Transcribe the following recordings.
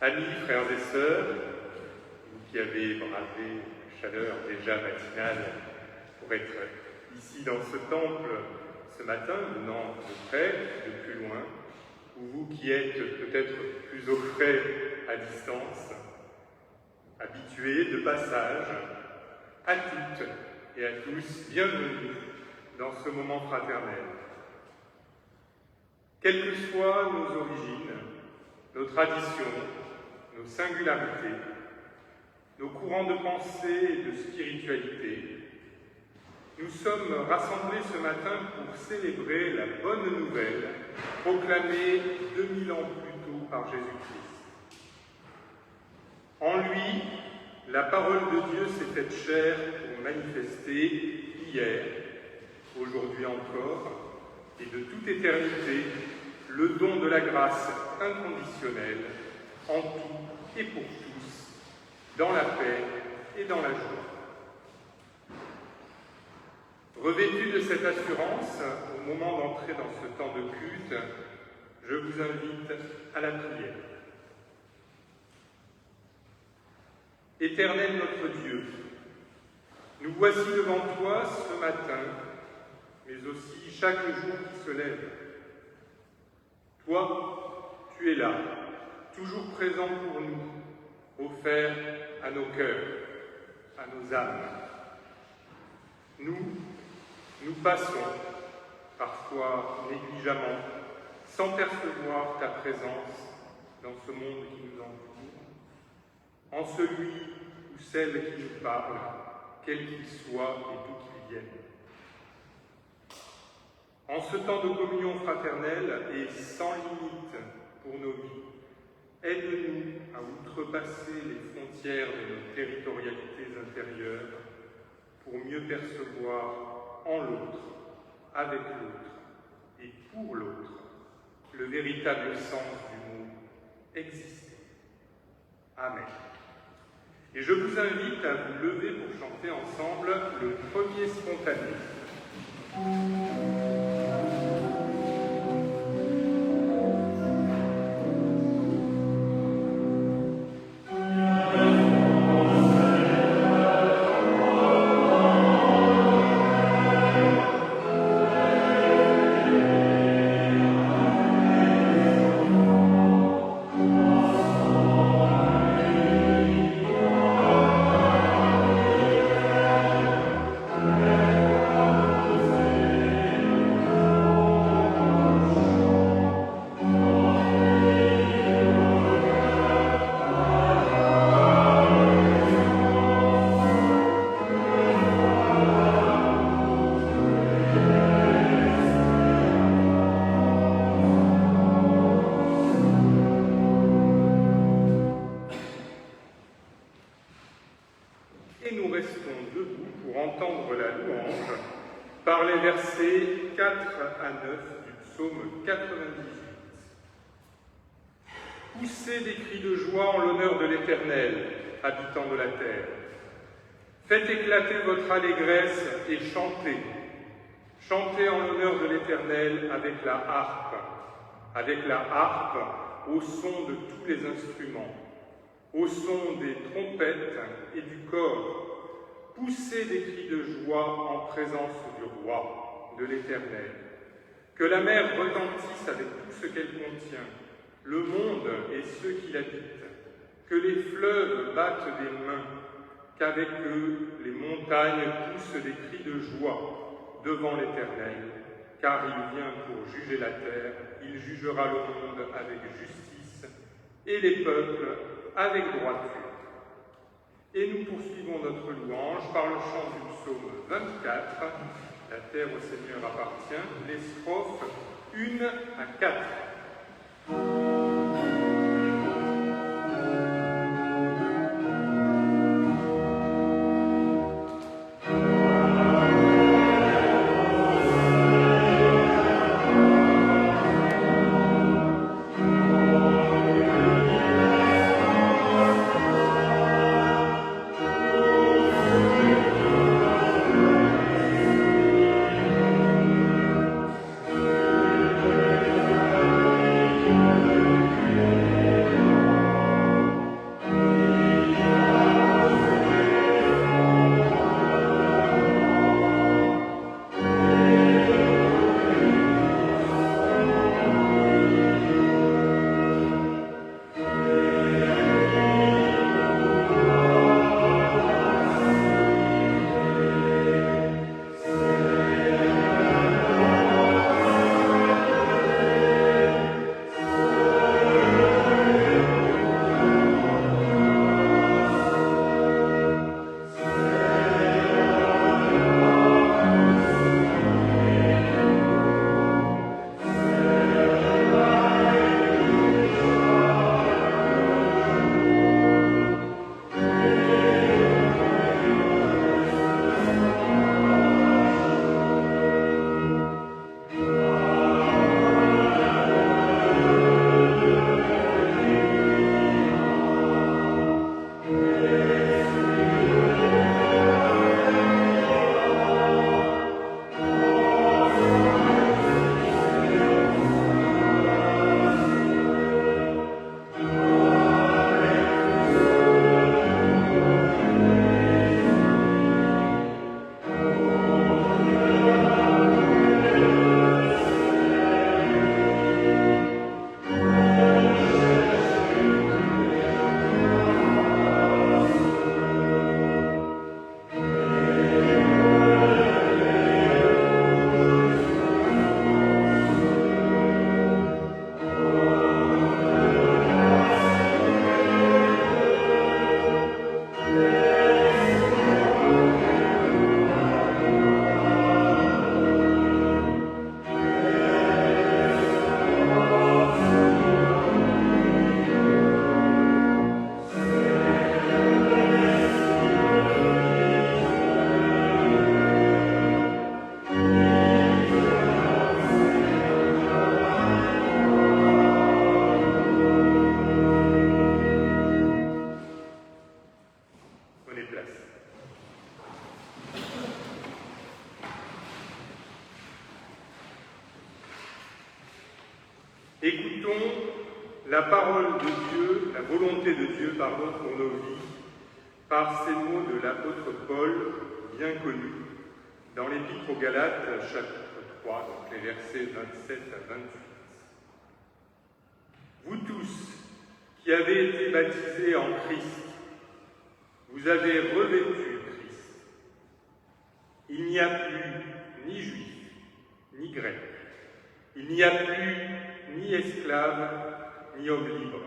Amis, frères et sœurs, vous qui avez bravé la chaleur déjà matinale pour être ici dans ce temple ce matin, venant de près, de plus loin, ou vous qui êtes peut-être plus au frais à distance, habitués de passage, à toutes et à tous, bienvenue dans ce moment fraternel. Quelles que soient nos origines, nos traditions, nos singularités, nos courants de pensée et de spiritualité, nous sommes rassemblés ce matin pour célébrer la bonne nouvelle proclamée 2000 ans plus tôt par Jésus-Christ. En lui, la parole de Dieu s'est faite chair pour manifester hier, aujourd'hui encore, et de toute éternité, le don de la grâce inconditionnelle en tout et pour tous, dans la paix et dans la joie. Revêtu de cette assurance, au moment d'entrer dans ce temps de culte, je vous invite à la prière. Éternel notre Dieu, nous voici devant toi ce matin, mais aussi chaque jour qui se lève. Toi, tu es là, toujours présent pour nous, offert à nos cœurs, à nos âmes. Nous passons, parfois négligemment, sans percevoir ta présence dans ce monde qui nous entoure, en celui ou celle qui nous parle, quel qu'il soit et d'où qu'il vienne. En ce temps de communion fraternelle et sans limite pour nos vies, aide-nous à outrepasser les frontières de nos territorialités intérieures pour mieux percevoir en l'autre, avec l'autre et pour l'autre, le véritable sens du mot « exister ». Amen. Et je vous invite à vous lever pour chanter ensemble le premier spontané. Et nous restons debout pour entendre la louange par les versets 4 à 9 du psaume 98. Poussez des cris de joie en l'honneur de l'Éternel, habitants de la terre. Faites éclater votre allégresse et chantez. Chantez en l'honneur de l'Éternel avec la harpe au son de tous les instruments, au son des trompettes et du cor. Poussez des cris de joie en présence du roi, de l'Éternel. Que la mer retentisse avec tout ce qu'elle contient, le monde et ceux qui l'habitent. Que les fleuves battent des mains, qu'avec eux les montagnes poussent des cris de joie devant l'Éternel, car il vient pour juger la terre, il jugera le monde avec justice et les peuples avec droiture. Et nous poursuivons notre louange par le chant du psaume 24, La terre au Seigneur appartient, les strophes 1 à 4. Prenez place. Écoutons la parole de Dieu, la volonté de Dieu, pour nos vies, par ces mots de l'apôtre Paul, bien connus, dans l'Épître aux Galates, chapitre 3, donc les versets 27 à 28. Vous tous qui avez été baptisés en Christ, vous avez revêtu Christ. Il n'y a plus ni juif, ni grec. Il n'y a plus ni esclave, ni homme libre.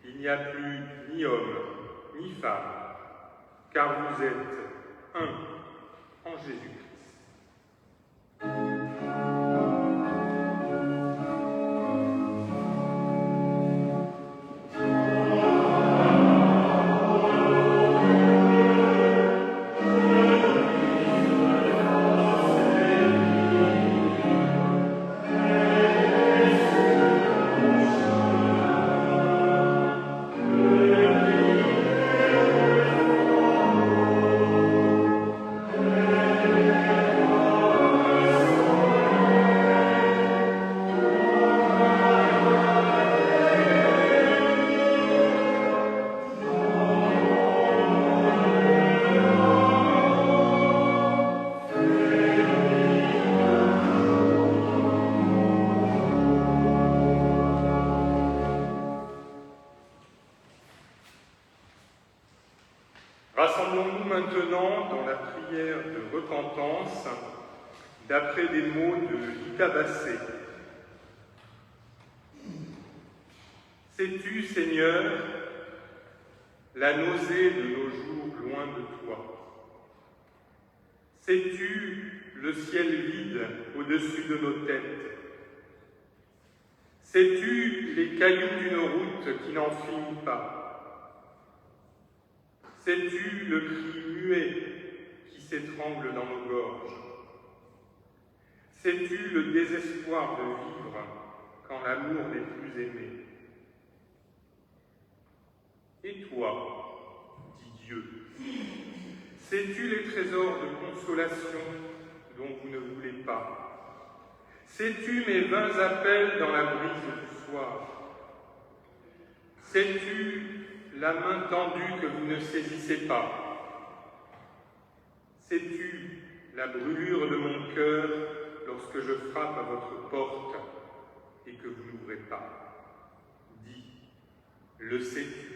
Il n'y a plus ni homme, ni femme, car vous êtes un en Jésus-Christ. Rassemblons-nous maintenant dans la prière de repentance d'après des mots de Lita Bassé. Sais-tu, Seigneur, la nausée de nos jours loin de toi? Sais-tu le ciel vide au-dessus de nos têtes? Sais-tu les cailloux d'une route qui n'en finit pas? Sais-tu le cri muet qui s'étrangle dans nos gorges? Sais-tu le désespoir de vivre quand l'amour n'est plus aimé? Et toi, dit Dieu, sais-tu les trésors de consolation dont vous ne voulez pas? Sais-tu mes vains appels dans la brise du soir? Sais-tu la main tendue que vous ne saisissez pas? Sais-tu la brûlure de mon cœur lorsque je frappe à votre porte et que vous n'ouvrez pas? Dis, le sais-tu?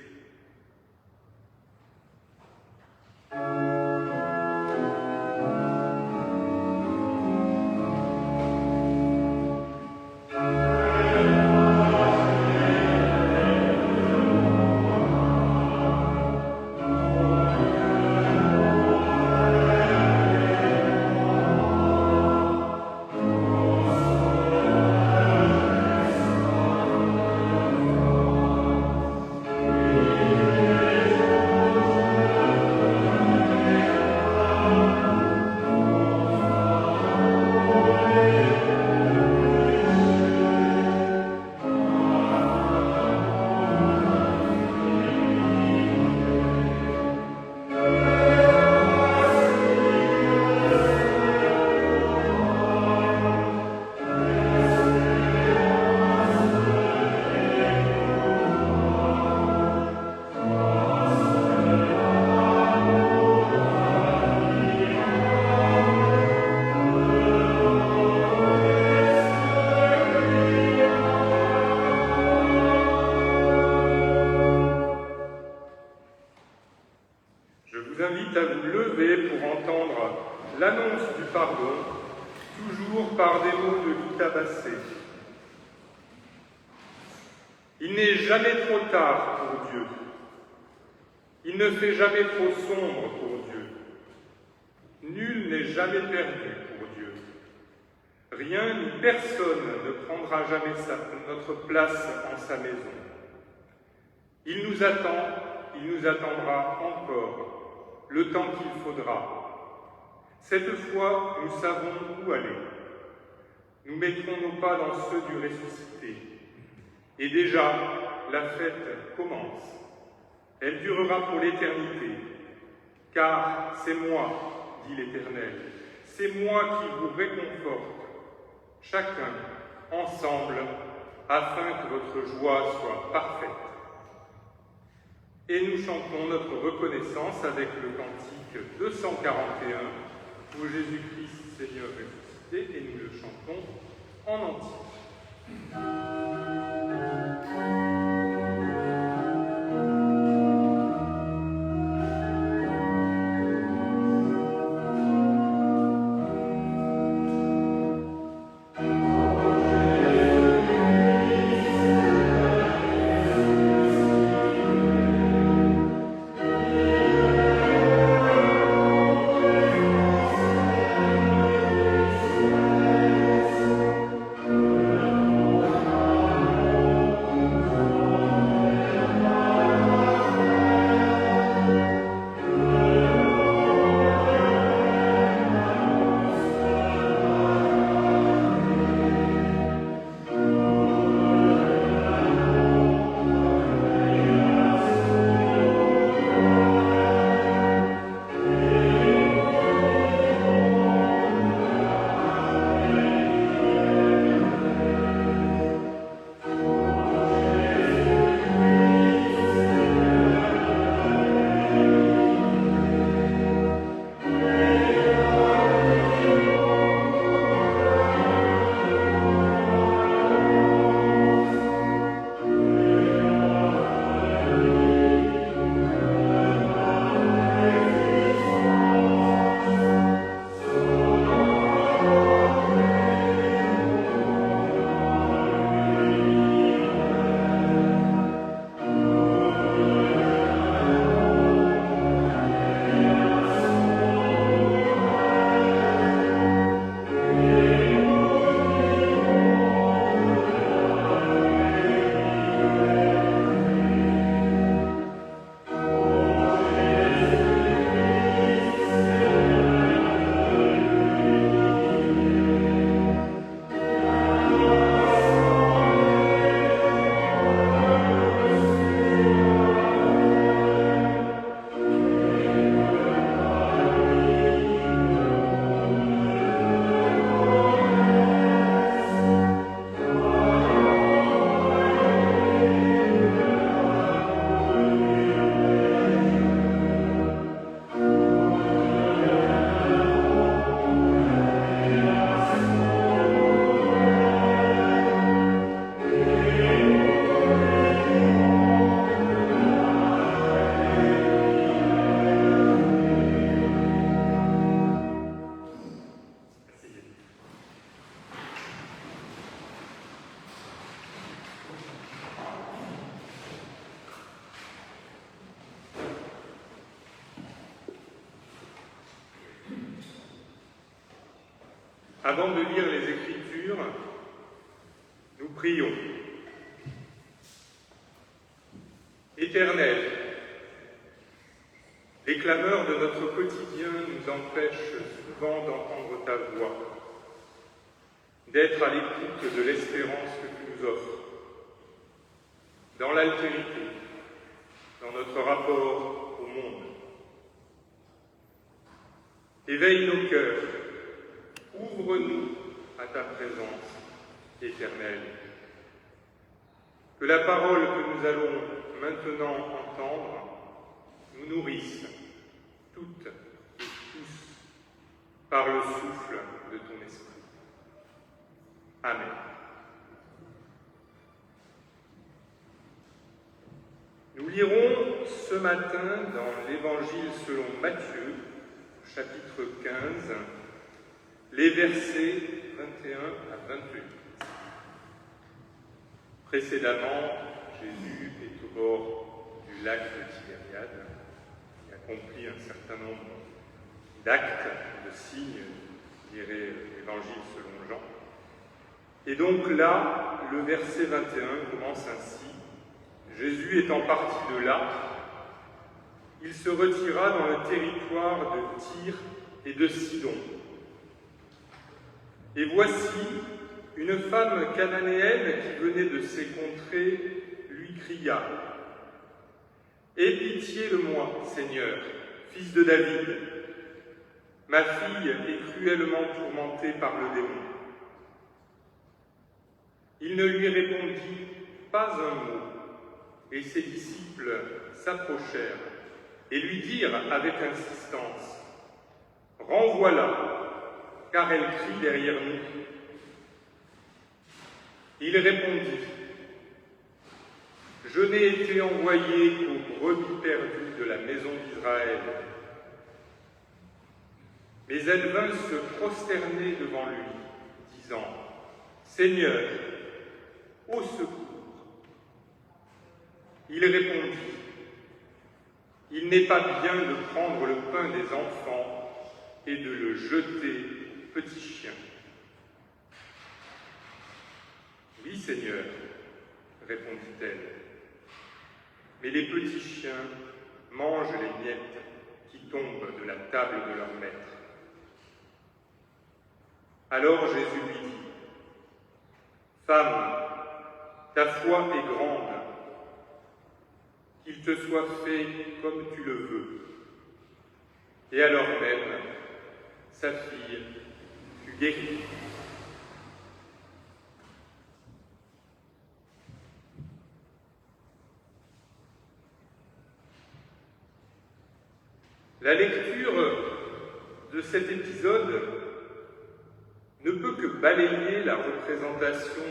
Je vous invite à vous lever pour entendre l'annonce du pardon, toujours par des mots de Lita Bassé. Il n'est jamais trop tard pour Dieu. Il ne fait jamais trop sombre pour Dieu. Nul n'est jamais perdu pour Dieu. Rien ni personne ne prendra jamais notre place en sa maison. Il nous attend, il nous attendra encore, le temps qu'il faudra. Cette fois, nous savons où aller. Nous mettrons nos pas dans ceux du ressuscité. Et déjà, la fête commence. Elle durera pour l'éternité. Car c'est moi, dit l'Éternel, c'est moi qui vous réconforte, chacun, ensemble, afin que votre joie soit parfaite. Et nous chantons notre reconnaissance avec le cantique 241 pour Jésus-Christ Seigneur ressuscité, et nous le chantons en entier. Avant de lire les Écritures, nous prions. Éternel, les clameurs de notre quotidien nous empêchent souvent d'entendre ta voix, d'être à l'écoute de l'espérance que tu nous offres. Dans l'altérité, dans notre rapport au monde. Éveille nos cœurs, ouvre-nous à ta présence éternelle. Que la parole que nous allons maintenant entendre nous nourrisse toutes et tous par le souffle de ton esprit. Amen. Nous lirons ce matin dans l'Évangile selon Matthieu, chapitre 15, les versets 21 à 28. Précédemment, Jésus est au bord du lac de Tibériade. Il accomplit un certain nombre d'actes, de signes, dirait l'Évangile selon Jean. Et donc là, le verset 21 commence ainsi. Jésus étant parti de là, il se retira dans le territoire de Tyr et de Sidon. Et voici, une femme cananéenne qui venait de ces contrées lui cria « Aie pitié de moi, Seigneur, fils de David, ma fille est cruellement tourmentée par le démon. Il ne lui répondit pas un mot, et ses disciples s'approchèrent et lui dirent avec insistance « Renvoie-la, car elle crie derrière nous. » Il répondit « Je n'ai été envoyé qu'aux brebis perdues de la maison d'Israël. » Mais elle vint se prosterner devant lui, disant « Seigneur, au secours !» Il répondit « Il n'est pas bien de prendre le pain des enfants et de le jeter aux petits chiens. » « Oui, Seigneur, répondit-elle, mais les petits chiens mangent les miettes qui tombent de la table de leur maître. » Alors Jésus lui dit « Femme, ta foi est grande, qu'il te soit fait comme tu le veux. » Et alors même, sa fille fut guérie. La lecture de cet épisode ne peut que balayer la représentation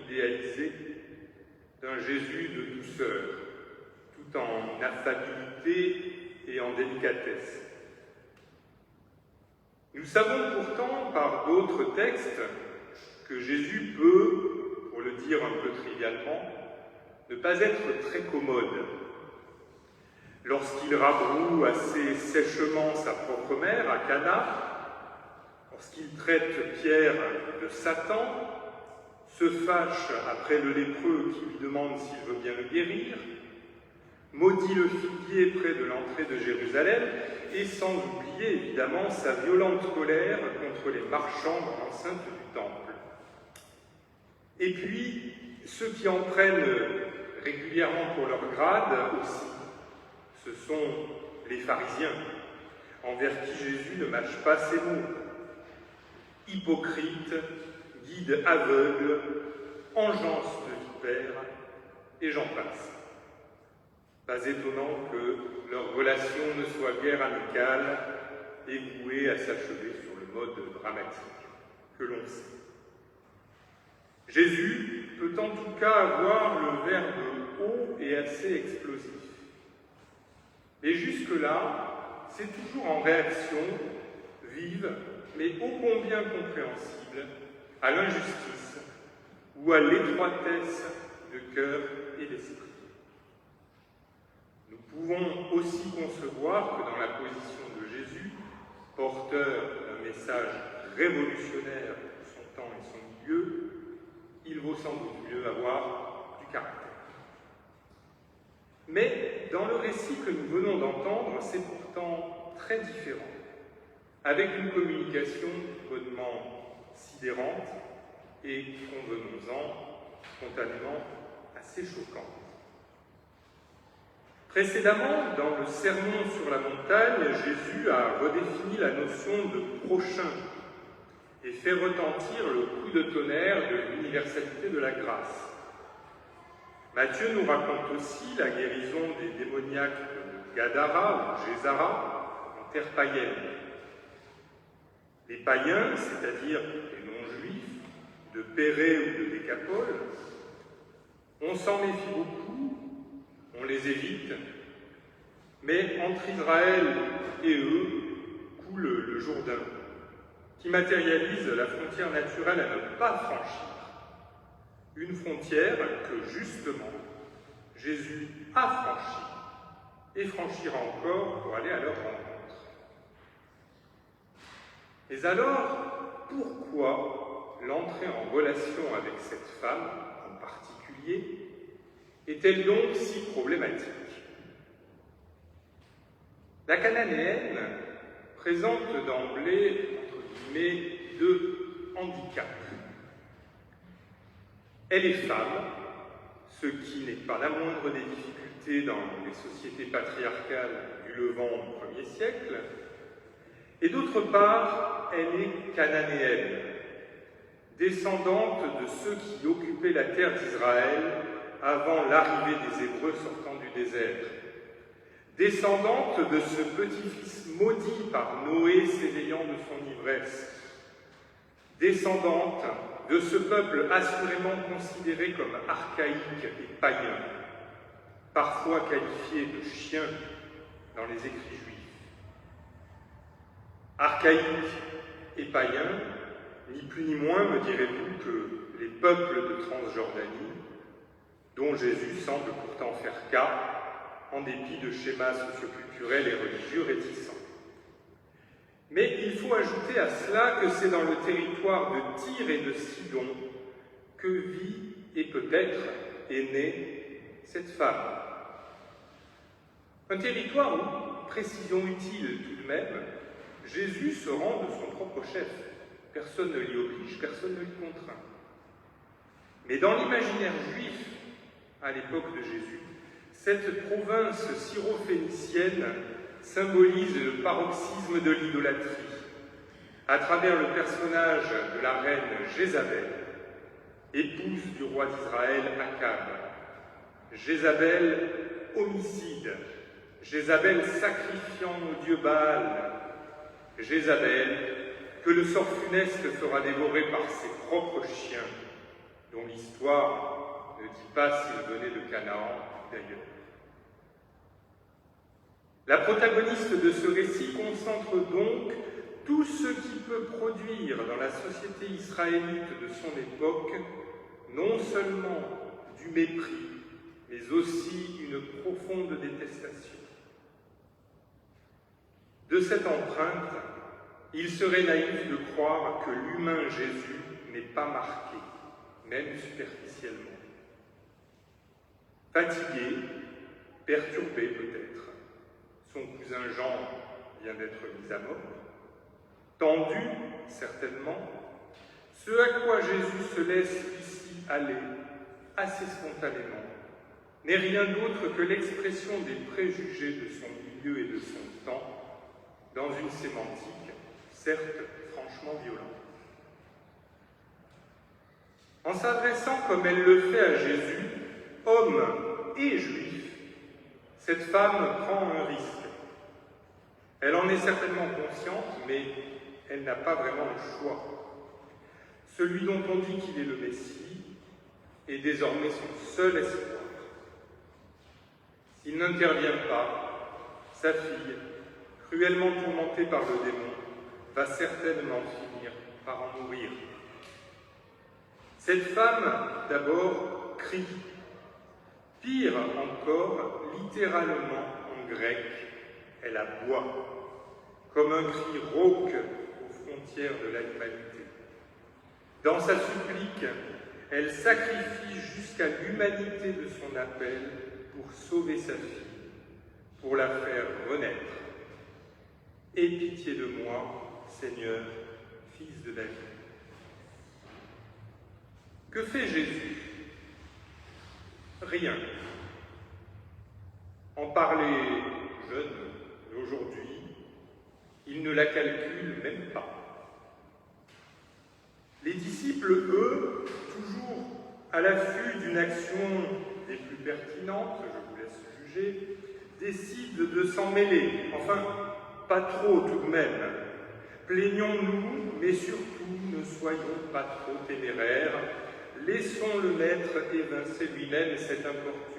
idéalisée d'un Jésus de douceur, tout en affabilité et en délicatesse. Nous savons pourtant par d'autres textes que Jésus peut, pour le dire un peu trivialement, ne pas être très commode. Lorsqu'il rabroue assez sèchement sa propre mère à Cana, lorsqu'il traite Pierre de Satan, se fâche après le lépreux qui lui demande s'il veut bien le guérir, maudit le figuier près de l'entrée de Jérusalem, et sans oublier évidemment sa violente colère contre les marchands dans l'enceinte du temple. Et puis, ceux qui en prennent régulièrement pour leur grade aussi, ce sont les pharisiens, envers qui Jésus ne mâche pas ses mots. Hypocrite, guide aveugle, engeance de vipère, et j'en passe. Pas étonnant que leur relation ne soit guère amicale et vouée à s'achever sur le mode dramatique que l'on sait. Jésus peut en tout cas avoir le verbe haut et assez explosif. Et jusque-là, c'est toujours en réaction vive, mais ô combien compréhensible, à l'injustice ou à l'étroitesse de cœur et d'esprit. Nous pouvons aussi concevoir que dans la position de Jésus, porteur d'un message révolutionnaire pour son temps et son milieu, il vaut sans doute mieux avoir du caractère. Mais dans le récit que nous venons d'entendre, c'est pourtant très différent, avec une communication bonnement sidérante et, convenons-en, spontanément assez choquante. Précédemment, dans le Sermon sur la montagne, Jésus a redéfini la notion de prochain et fait retentir le coup de tonnerre de l'universalité de la grâce. Matthieu nous raconte aussi la guérison des démoniaques de Gadara ou Gézara en terre païenne. Les païens, c'est-à-dire les non-juifs, de Pérée ou de Décapole, on s'en méfie beaucoup, on les évite, mais entre Israël et eux coule le Jourdain, qui matérialise la frontière naturelle à ne pas franchir. Une frontière que, justement, Jésus a franchie et franchira encore pour aller à leur rencontre. Mais alors, pourquoi l'entrée en relation avec cette femme, en particulier, est-elle donc si problématique? La cananéenne présente d'emblée, entre guillemets, deux handicaps. Elle est femme, ce qui n'est pas la moindre des difficultés dans les sociétés patriarcales du Levant au 1er siècle, et d'autre part, elle est cananéenne, descendante de ceux qui occupaient la terre d'Israël avant l'arrivée des Hébreux sortant du désert, descendante de ce petit-fils maudit par Noé s'éveillant de son ivresse, descendante de ce peuple assurément considéré comme archaïque et païen, parfois qualifié de chien dans les écrits juifs. Archaïque et païen, ni plus ni moins, me direz-vous, que les peuples de Transjordanie, dont Jésus semble pourtant faire cas, en dépit de schémas socioculturels et religieux réticents. Mais il faut ajouter à cela que c'est dans le territoire de Tyr et de Sidon que vit et peut-être est née cette femme. Un territoire où, précision utile tout de même, Jésus se rend de son propre chef. Personne ne l'y oblige, personne ne l'y contraint. Mais dans l'imaginaire juif, à l'époque de Jésus, cette province syrophénicienne symbolise le paroxysme de l'idolâtrie, à travers le personnage de la reine Jézabel, épouse du roi d'Israël Akab. Jézabel homicide, Jézabel sacrifiant au dieu Baal, Jézabel que le sort funeste fera dévorer par ses propres chiens, dont l'histoire ne dit pas s'ils venaient de Canaan d'ailleurs. La protagoniste de ce récit concentre donc tout ce qui peut produire dans la société israélite de son époque non seulement du mépris, mais aussi une profonde détestation. De cette empreinte, il serait naïf de croire que l'humain Jésus n'est pas marqué, même superficiellement. Fatigué, perturbé peut-être, son cousin Jean vient d'être mis à mort, tendu certainement, ce à quoi Jésus se laisse ici aller assez spontanément n'est rien d'autre que l'expression des préjugés de son milieu et de son temps dans une sémantique, certes franchement violente. En s'adressant comme elle le fait à Jésus, homme et juif, cette femme prend un risque. Elle en est certainement consciente, mais elle n'a pas vraiment le choix. Celui dont on dit qu'il est le Messie est désormais son seul espoir. S'il n'intervient pas, sa fille, cruellement tourmentée par le démon, va certainement finir par en mourir. Cette femme, d'abord, crie. Pire encore, littéralement en grec, elle aboie, comme un cri rauque aux frontières de l'humanité. Dans sa supplique, elle sacrifie jusqu'à l'humanité de son appel pour sauver sa fille, pour la faire renaître. Aie pitié de moi, Seigneur, fils de David. Que fait Jésus? Rien. En parler jeune d'aujourd'hui, il ne la calcule même pas. Les disciples, eux, toujours à l'affût d'une action des plus pertinentes, je vous laisse juger, décident de s'en mêler. Enfin, pas trop tout de même. Plaignons-nous, mais surtout ne soyons pas trop téméraires. Laissons le Maître évincer lui-même cette importune.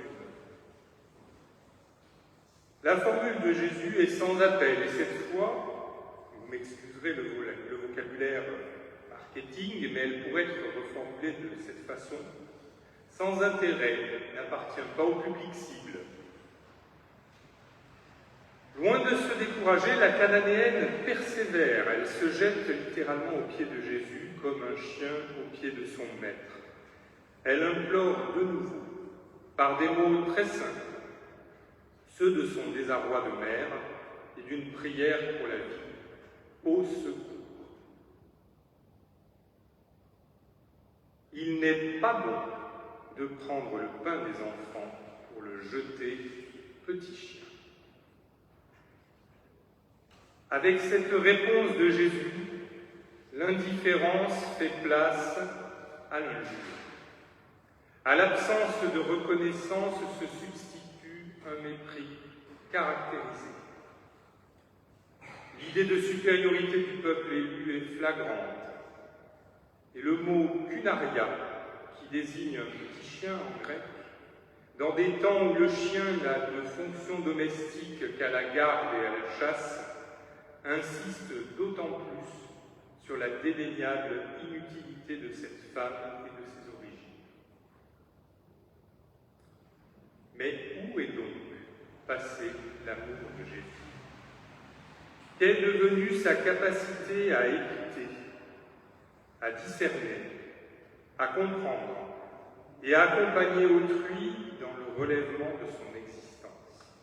La formule de Jésus est sans appel, et cette fois, vous m'excuserez le vocabulaire marketing, mais elle pourrait être reformulée de cette façon, sans intérêt, n'appartient pas au public cible. Loin de se décourager, la cananéenne persévère, elle se jette littéralement aux pieds de Jésus comme un chien aux pieds de son maître. Elle implore de nouveau, par des mots très simples, ceux de son désarroi de mère et d'une prière pour la vie, au secours. Il n'est pas bon de prendre le pain des enfants pour le jeter, petit chien. Avec cette réponse de Jésus, l'indifférence fait place à l'injure. À l'absence de reconnaissance se substitue un mépris caractérisé. L'idée de supériorité du peuple élu est flagrante, et le mot kunaria, qui désigne un petit chien en grec, dans des temps où le chien n'a de fonction domestique qu'à la garde et à la chasse, insiste d'autant plus sur la dédaignable inutilité de cette femme et de ses origines. Mais où est donc passé l'amour de Jésus? Qu'est devenue sa capacité à écouter, à discerner, à comprendre et à accompagner autrui dans le relèvement de son existence?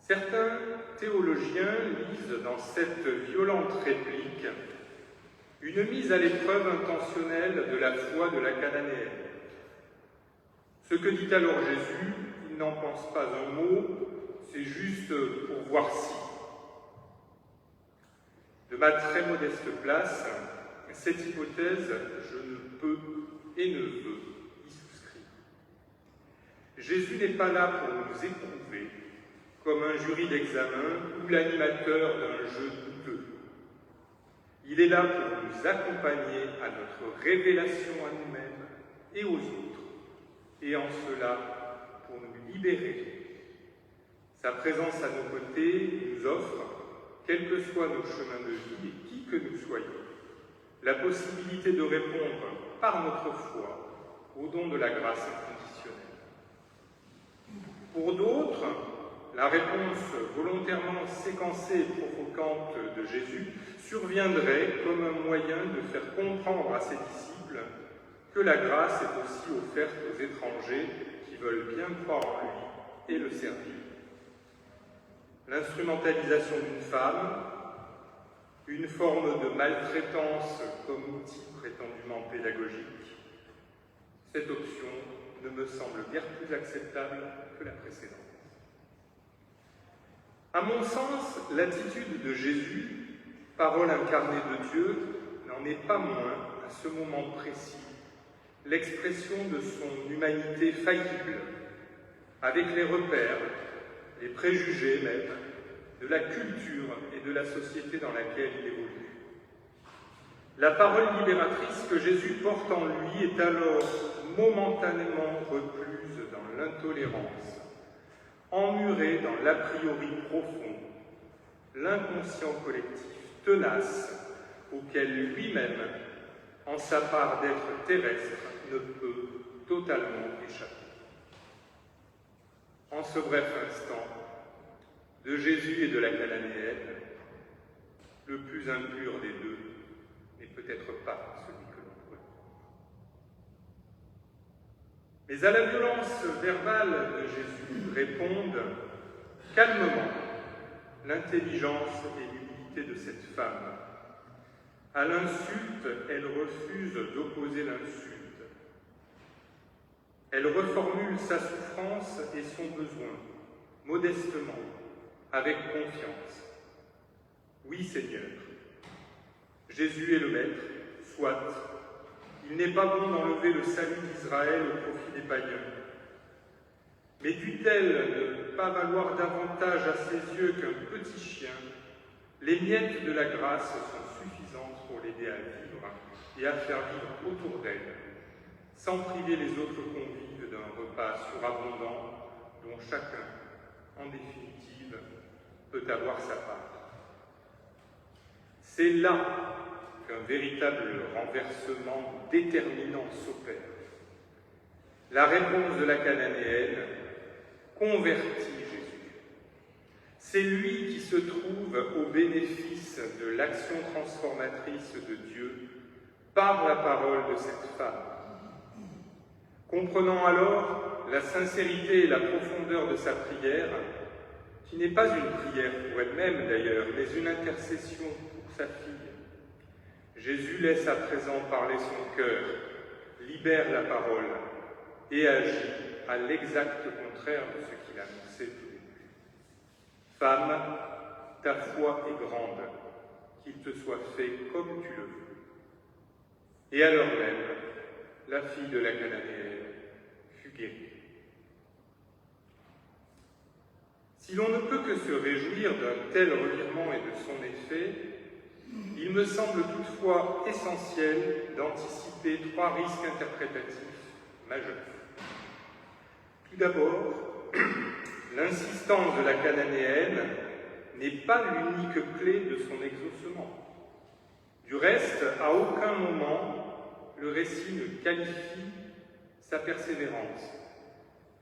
Certains théologiens lisent dans cette violente réplique une mise à l'épreuve intentionnelle de la foi de la cananéenne. Ce que dit alors Jésus, il n'en pense pas un mot, c'est juste pour voir si. De ma très modeste place, cette hypothèse, je ne peux et ne veux y souscrire. Jésus n'est pas là pour nous éprouver comme un jury d'examen ou l'animateur d'un jeu douteux. Il est là pour nous accompagner à notre révélation à nous-mêmes et aux autres, et en cela pour nous libérer. Sa présence à nos côtés nous offre, quels que soient nos chemins de vie et qui que nous soyons, la possibilité de répondre par notre foi au don de la grâce inconditionnelle. Pour d'autres, la réponse volontairement séquencée et provocante de Jésus surviendrait comme un moyen de faire comprendre à ses disciples que la grâce est aussi offerte aux étrangers qui veulent bien croire en lui et le servir. L'instrumentalisation d'une femme, une forme de maltraitance comme outil prétendument pédagogique, cette option ne me semble guère plus acceptable que la précédente. À mon sens, l'attitude de Jésus, parole incarnée de Dieu, n'en est pas moins, à ce moment précis, l'expression de son humanité faillible, avec les repères, les préjugés même, de la culture et de la société dans laquelle il évolue. La parole libératrice que Jésus porte en lui est alors momentanément recluse dans l'intolérance, emmurée dans l'a priori profond, l'inconscient collectif tenace auquel lui-même, en sa part d'être terrestre, ne peut totalement échapper. En ce bref instant, de Jésus et de la cananéenne, le plus impur des deux n'est peut-être pas celui que l'on veut. Mais à la violence verbale de Jésus répondent calmement l'intelligence et l'humilité de cette femme. À l'insulte, elle refuse d'opposer l'insulte. Elle reformule sa souffrance et son besoin, modestement, avec confiance. Oui, Seigneur, Jésus est le Maître, soit. Il n'est pas bon d'enlever le salut d'Israël au profit des païens. Mais dût-elle ne pas valoir davantage à ses yeux qu'un petit chien, les miettes de la grâce sont suffisantes pour l'aider à vivre et à faire vivre autour d'elle, sans priver les autres convives d'un repas surabondant dont chacun, en définitive, peut avoir sa part. C'est là qu'un véritable renversement déterminant s'opère. La réponse de la cananéenne convertit Jésus. C'est lui qui se trouve au bénéfice de l'action transformatrice de Dieu par la parole de cette femme. Comprenant alors la sincérité et la profondeur de sa prière, qui n'est pas une prière pour elle-même d'ailleurs, mais une intercession pour sa fille, Jésus laisse à présent parler son cœur, libère la parole et agit à l'exact contraire de ce qu'il annonçait au début. Femme, ta foi est grande, qu'il te soit fait comme tu le veux. Et à l'heure même, la fille de la Cananéenne fut guérie. Si l'on ne peut que se réjouir d'un tel revirement et de son effet, il me semble toutefois essentiel d'anticiper 3 risques interprétatifs majeurs. Tout d'abord, l'insistance de la Cananéenne n'est pas l'unique clé de son exaucement. Du reste, à aucun moment, le récit ne qualifie sa persévérance.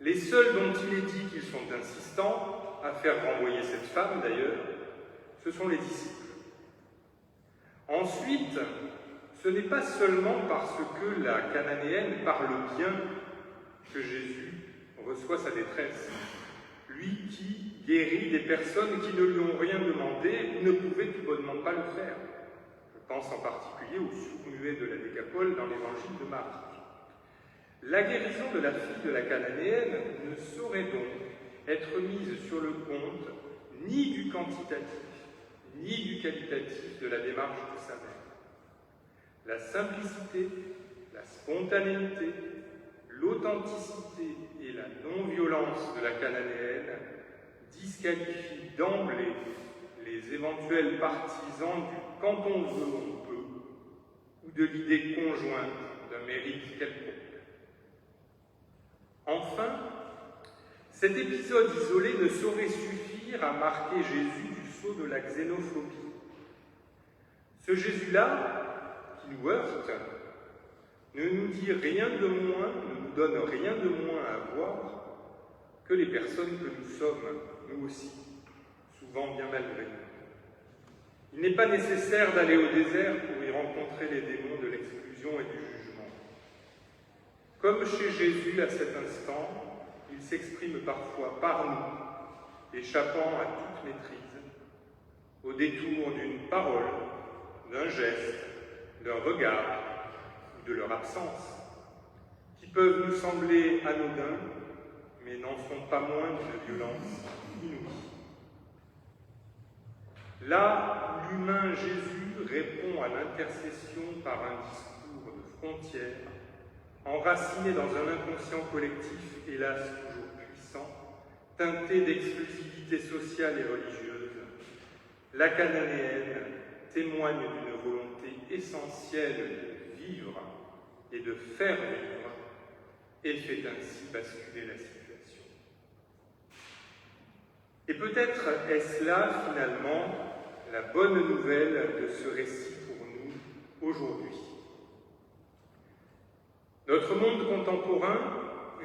Les seuls dont il est dit qu'ils sont insistants, à faire renvoyer cette femme d'ailleurs, ce sont les disciples. Ensuite, ce n'est pas seulement parce que la Cananéenne parle bien que Jésus reçoit sa détresse. Lui qui guérit des personnes qui ne lui ont rien demandé ou ne pouvaient tout bonnement pas le faire. Je pense en particulier aux sourds-muets de la Décapole dans l'évangile de Marc. La guérison de la fille de la Cananéenne ne saurait donc être mise sur le compte ni du quantitatif, ni du qualitatif de la démarche de sa mère. La simplicité, la spontanéité, l'authenticité et la non-violence de la Cananéenne disqualifient d'emblée les éventuels partisans du « quand on veut, on peut » ou de l'idée conjointe d'un mérite quelconque. Enfin, cet épisode isolé ne saurait suffire à marquer Jésus du sceau de la xénophobie. Ce Jésus-là, qui nous heurte, ne nous dit rien de moins, ne nous donne rien de moins à voir que les personnes que nous sommes, nous aussi, souvent bien malgré nous. Il n'est pas nécessaire d'aller au désert pour y rencontrer les démons de l'exclusion et du jugement. Comme chez Jésus à cet instant, il s'exprime parfois par nous, échappant à toute maîtrise, au détour d'une parole, d'un geste, d'un regard ou de leur absence, qui peuvent nous sembler anodins, mais n'en sont pas moins d'une violence inouïe. Là où l'humain Jésus répond à l'intercession par un discours de frontière, enraciné dans un inconscient collectif, hélas toujours puissant, teinté d'exclusivité sociale et religieuse, la Cananéenne témoigne d'une volonté essentielle de vivre et de faire vivre, et fait ainsi basculer la situation. Et peut-être est-ce là, finalement, la bonne nouvelle de ce récit pour nous aujourd'hui. Notre monde contemporain,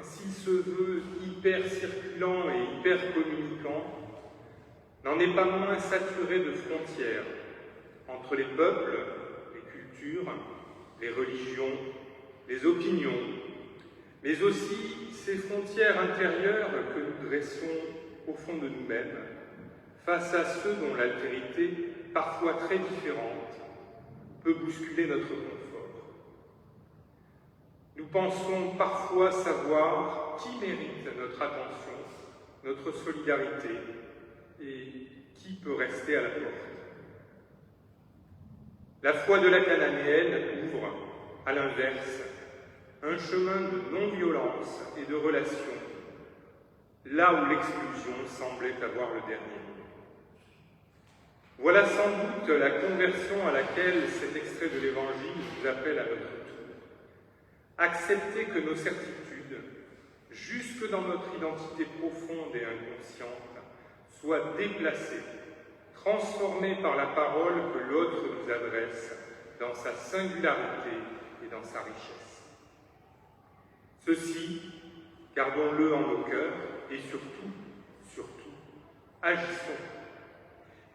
s'il se veut hyper circulant et hyper communicant, n'en est pas moins saturé de frontières entre les peuples, les cultures, les religions, les opinions, mais aussi ces frontières intérieures que nous dressons au fond de nous-mêmes, face à ceux dont l'altérité, parfois très différente, peut bousculer notre confort. Nous pensons parfois savoir qui mérite notre attention, notre solidarité, et qui peut rester à la porte. La foi de la Cananéenne ouvre, à l'inverse, un chemin de non-violence et de relation, là où l'exclusion semblait avoir le dernier mot. Voilà sans doute la conversion à laquelle cet extrait de l'Évangile nous appelle à notre tour. Accepter que nos certitudes, jusque dans notre identité profonde et inconsciente, soient déplacées, transformées par la parole que l'autre nous adresse dans sa singularité et dans sa richesse. Ceci, gardons-le en nos cœurs et surtout, agissons.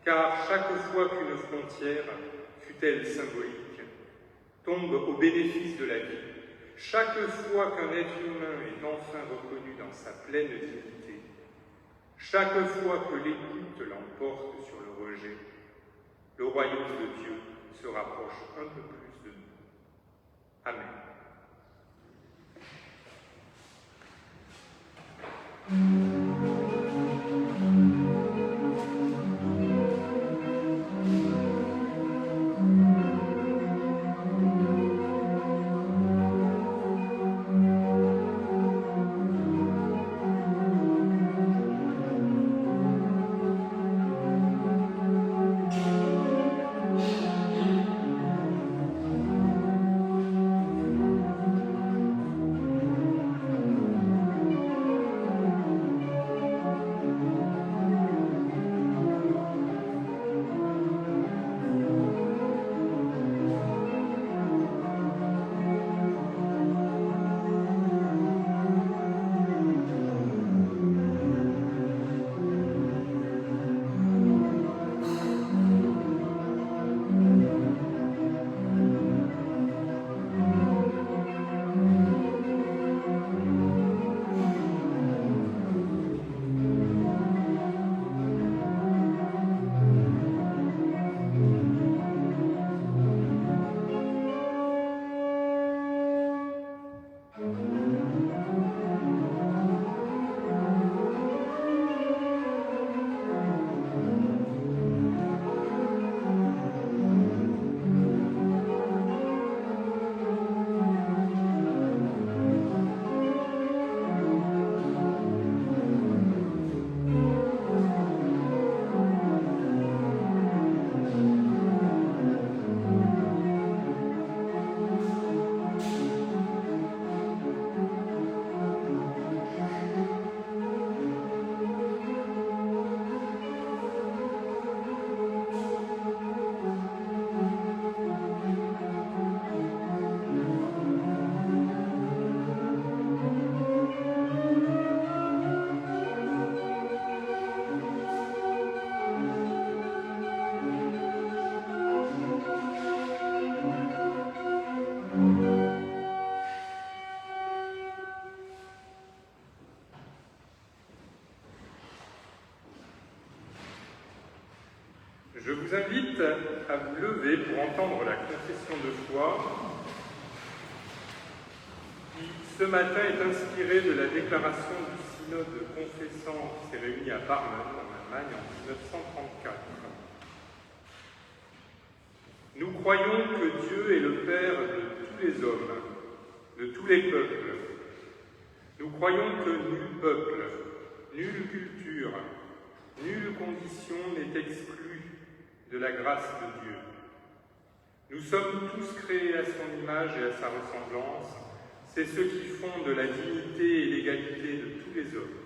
Car chaque fois qu'une frontière, fût-elle symbolique, tombe au bénéfice de la vie, chaque fois qu'un être humain est enfin reconnu dans sa pleine dignité, chaque fois que l'écoute l'emporte sur le rejet, le royaume de Dieu se rapproche un peu plus de nous. Amen. Je vous invite à vous lever pour entendre la confession de foi qui, ce matin, est inspirée de la déclaration du synode confessant qui s'est réuni à Barmen, en Allemagne, en 1934. Nous croyons que Dieu est le Père de tous les hommes, de tous les peuples. Nous croyons que nul peuple, nulle culture, nulle condition n'est exclue de la grâce de Dieu. Nous sommes tous créés à son image et à sa ressemblance. C'est ce qui fonde la dignité et l'égalité de tous les hommes.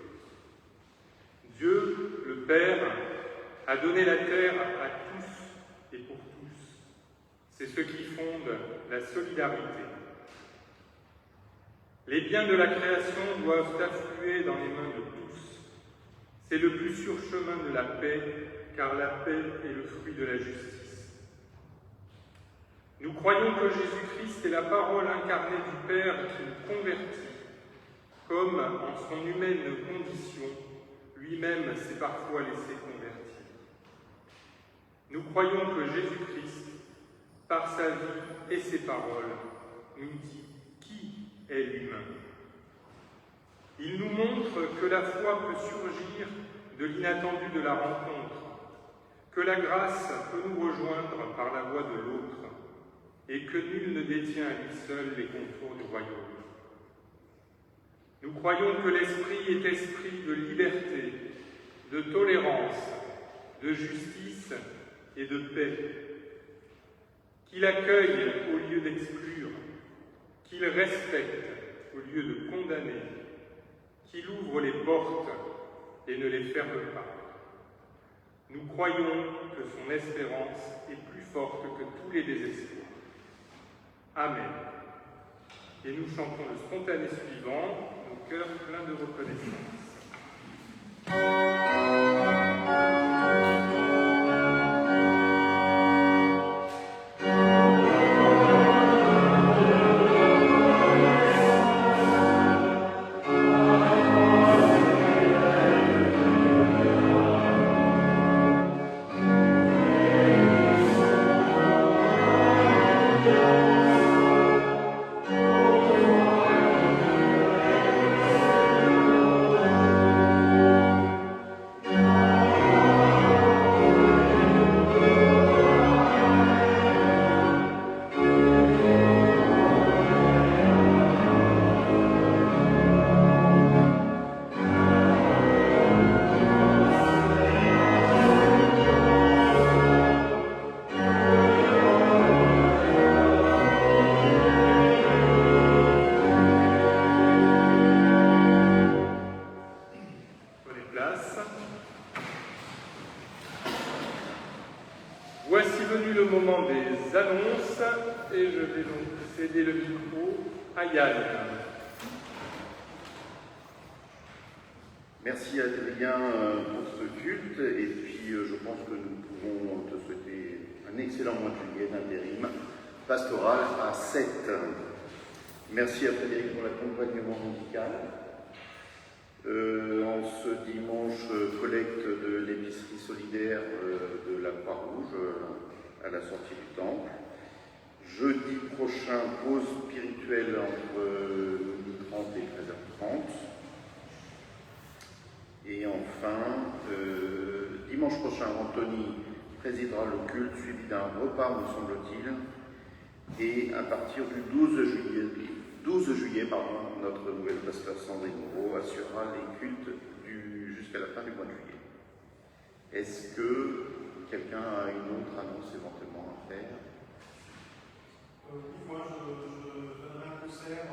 Dieu, le Père, a donné la terre à tous et pour tous. C'est ce qui fonde la solidarité. Les biens de la création doivent affluer dans les mains de tous. C'est le plus sûr chemin de la paix, car la paix est le fruit de la justice. Nous croyons que Jésus-Christ est la parole incarnée du Père qui nous convertit, comme en son humaine condition, lui-même s'est parfois laissé convertir. Nous croyons que Jésus-Christ, par sa vie et ses paroles, nous dit qui est l'humain. Il nous montre que la foi peut surgir de l'inattendu de la rencontre, que la grâce peut nous rejoindre par la voie de l'autre, et que nul ne détient à lui seul les contours du royaume. Nous croyons que l'Esprit est esprit de liberté, de tolérance, de justice et de paix, qu'il accueille au lieu d'exclure, qu'il respecte au lieu de condamner, qu'il ouvre les portes et ne les ferme pas. Nous croyons que son espérance est plus forte que tous les désespoirs. Amen. Et nous chantons le spontané suivant, nos cœurs pleins de reconnaissance. Voici venu le moment des annonces et je vais donc céder le micro à Yann. Merci Adrien pour ce culte et puis je pense que nous pouvons te souhaiter un excellent mois de juillet d'intérim pastoral à 7. Merci à Frédéric pour l'accompagnement musical. En ce dimanche, collecte de l'épicerie solidaire de la Croix-Rouge à la sortie du temple. Jeudi prochain, pause spirituelle entre 12h30 et 13h30. Et enfin, dimanche prochain, Anthony présidera le culte, suivi d'un repas, me semble-t-il. Et à partir du 12 juillet, notre nouvelle pasteur Sandrine Moreau assurera les cultes jusqu'à la fin du mois de juillet. Est-ce que quelqu'un a une autre annonce éventuellement à faire? Oui, moi je donnerai un concert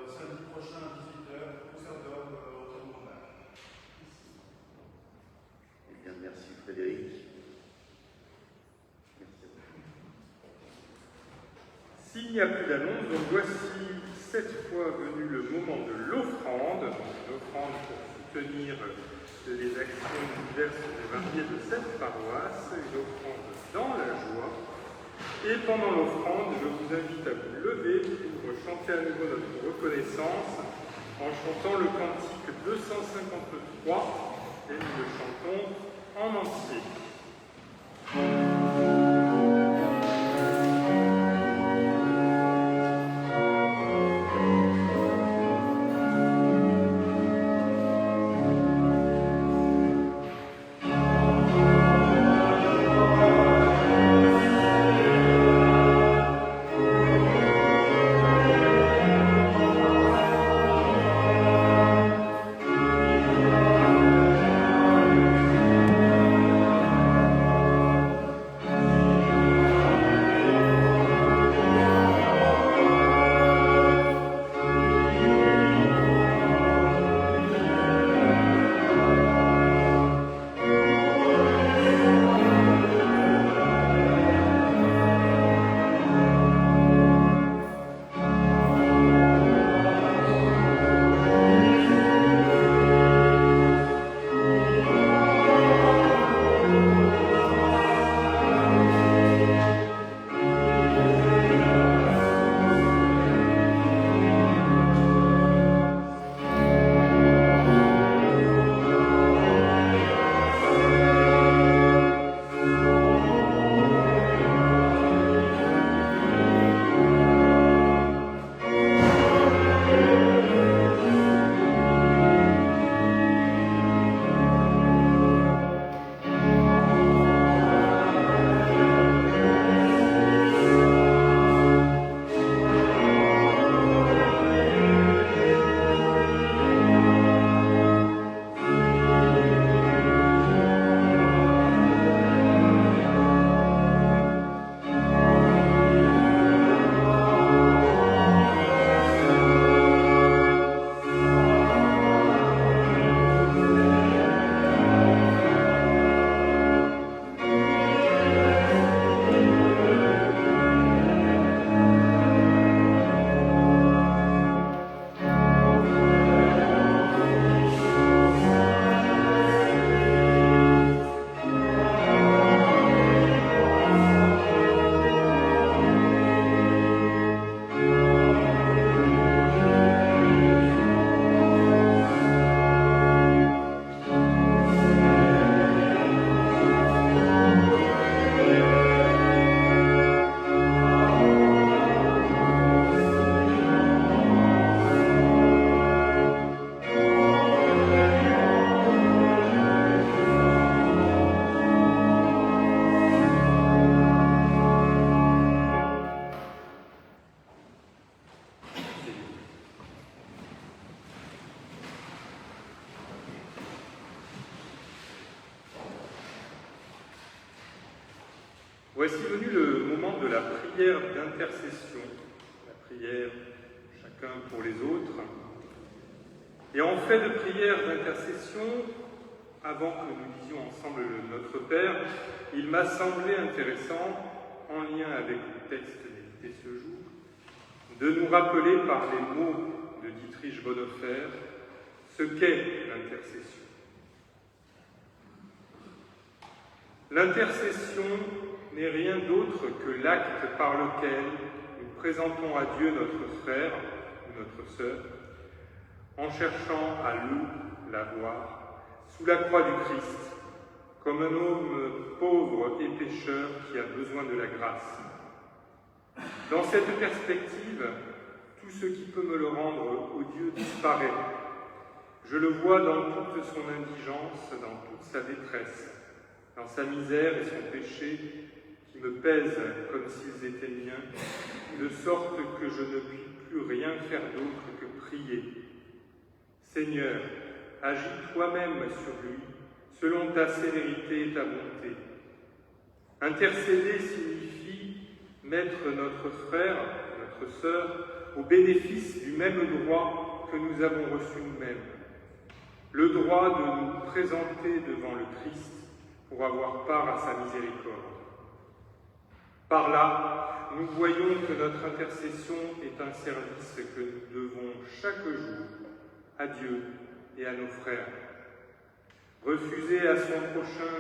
samedi prochain à 18h, concert d'orgue au Tombeau-Mondac. Eh bien, merci Frédéric. Merci. S'il n'y a plus d'annonce, donc voici cette fois venu le moment de l'offrande, l'offrande pour soutenir les actions diverses et variées de cette paroisse, une offrande dans la joie. Et pendant l'offrande, je vous invite à vous lever pour chanter à nouveau notre reconnaissance en chantant le cantique 253 et nous le chantons en entier. Voici venu le moment de la prière d'intercession, la prière chacun pour les autres. Et en fait de prière d'intercession, avant que nous disions ensemble le Notre Père, il m'a semblé intéressant, en lien avec le texte médité ce jour, de nous rappeler par les mots de Dietrich Bonhoeffer ce qu'est l'intercession. L'intercession n'est rien d'autre que l'acte par lequel nous présentons à Dieu notre frère ou notre sœur, en cherchant à la voir sous la croix du Christ, comme un homme pauvre et pécheur qui a besoin de la grâce. Dans cette perspective, tout ce qui peut me le rendre odieux disparaît. Je le vois dans toute son indigence, dans toute sa détresse, dans sa misère et son péché qui me pèsent comme s'ils étaient miens, de sorte que je ne puis plus rien faire d'autre que prier. Seigneur, agis toi-même sur lui, selon ta sévérité et ta bonté. Intercéder signifie mettre notre frère, notre sœur, au bénéfice du même droit que nous avons reçu nous-mêmes, le droit de nous présenter devant le Christ pour avoir part à sa miséricorde. Par là, nous voyons que notre intercession est un service que nous devons chaque jour à Dieu et à nos frères. Refuser à son prochain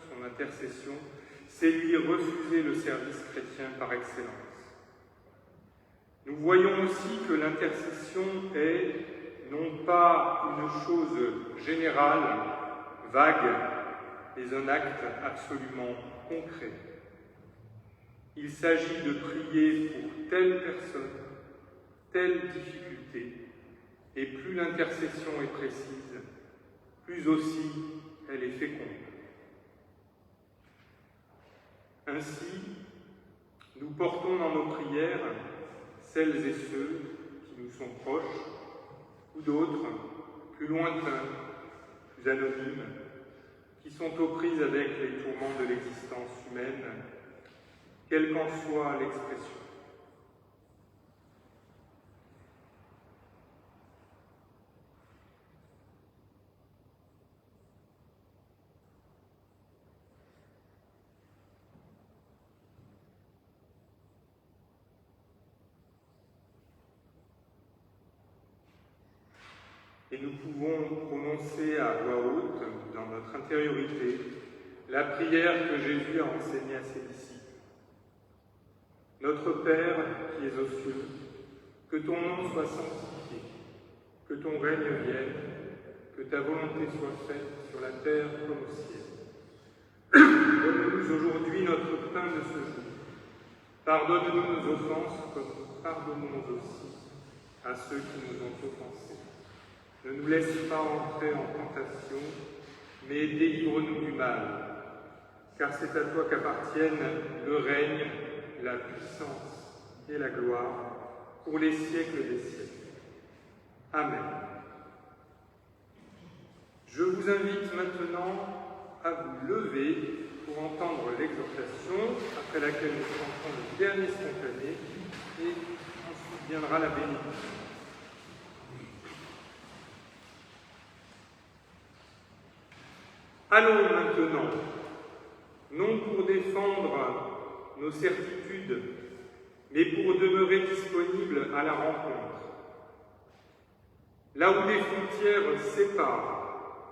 son intercession, c'est lui refuser le service chrétien par excellence. Nous voyons aussi que l'intercession est non pas une chose générale, vague, mais un acte absolument concret. Il s'agit de prier pour telle personne, telle difficulté, et plus l'intercession est précise, plus aussi elle est féconde. Ainsi, nous portons dans nos prières celles et ceux qui nous sont proches, ou d'autres, plus lointains, plus anonymes, qui sont aux prises avec les tourments de l'existence humaine, quelle qu'en soit l'expression. Et nous pouvons prononcer à voix haute, dans notre intériorité, la prière que Jésus a enseignée à ses disciples. Notre Père qui es aux cieux, que ton nom soit sanctifié, que ton règne vienne, que ta volonté soit faite sur la terre comme au ciel. Donne-nous aujourd'hui notre pain de ce jour. Pardonne-nous nos offenses comme pardonnons aussi à ceux qui nous ont offensés. Ne nous laisse pas entrer en tentation, mais délivre-nous du mal, car c'est à toi qu'appartiennent le règne, la puissance et la gloire pour les siècles des siècles. Amen. Je vous invite maintenant à vous lever pour entendre l'exhortation, après laquelle nous chantons le dernier spontané, et ensuite viendra la bénédiction. Allons maintenant, non pour défendre nos certitudes, mais pour demeurer disponibles à la rencontre. Là où les frontières séparent,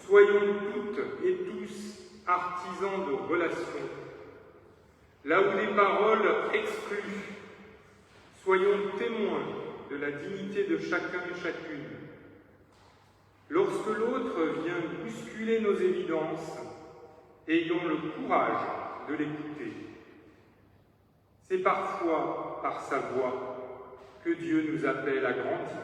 soyons toutes et tous artisans de relations. Là où les paroles excluent, soyons témoins de la dignité de chacun et chacune. Lorsque l'autre vient bousculer nos évidences, ayons le courage de l'écouter. C'est parfois par sa voix que Dieu nous appelle à grandir.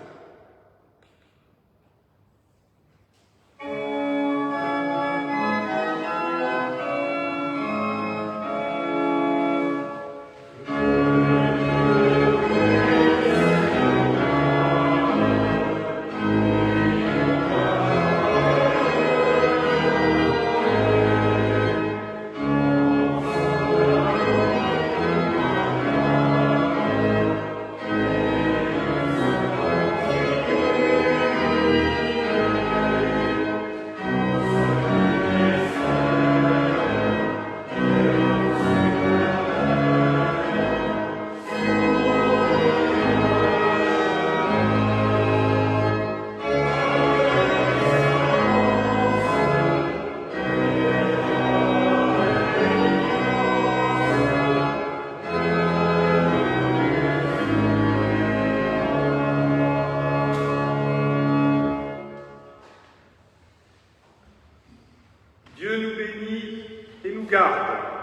regarde.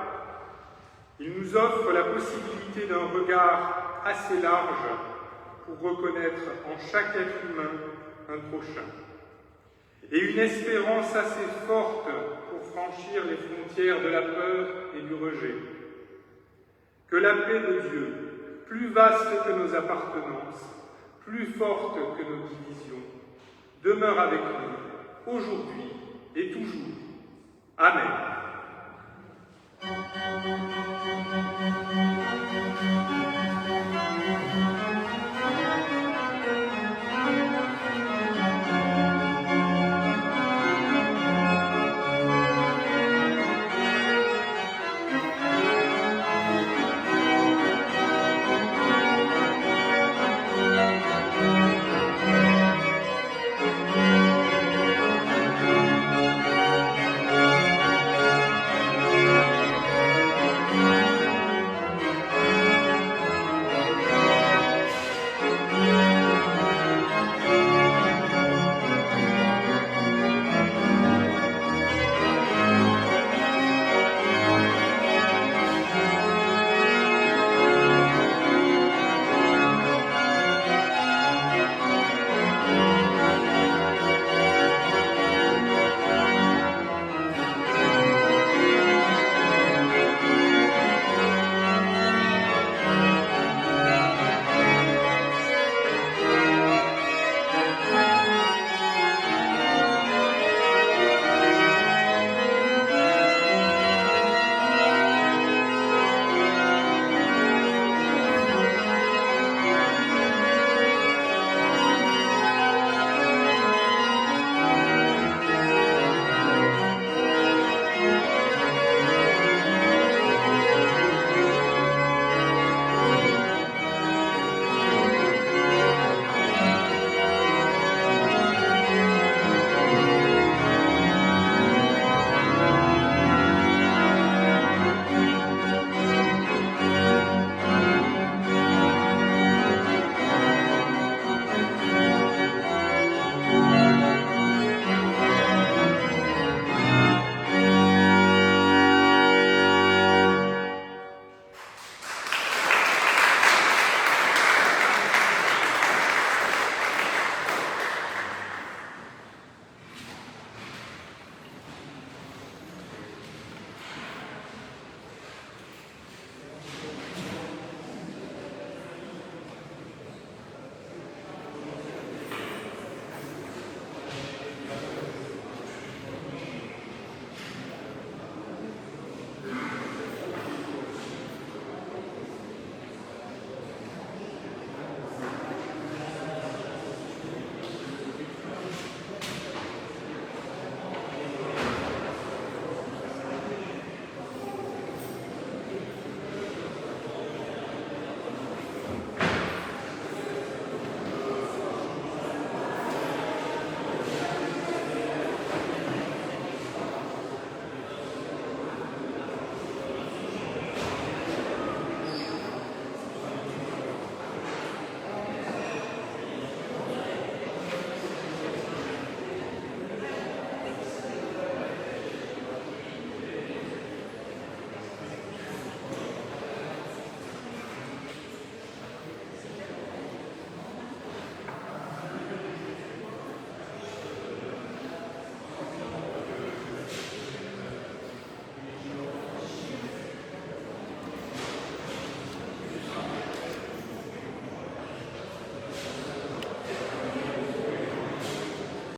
Il nous offre la possibilité d'un regard assez large pour reconnaître en chaque être humain un prochain. Et une espérance assez forte pour franchir les frontières de la peur et du rejet. Que la paix de Dieu, plus vaste que nos appartenances, plus forte que nos divisions, demeure avec nous, aujourd'hui et toujours. Amen.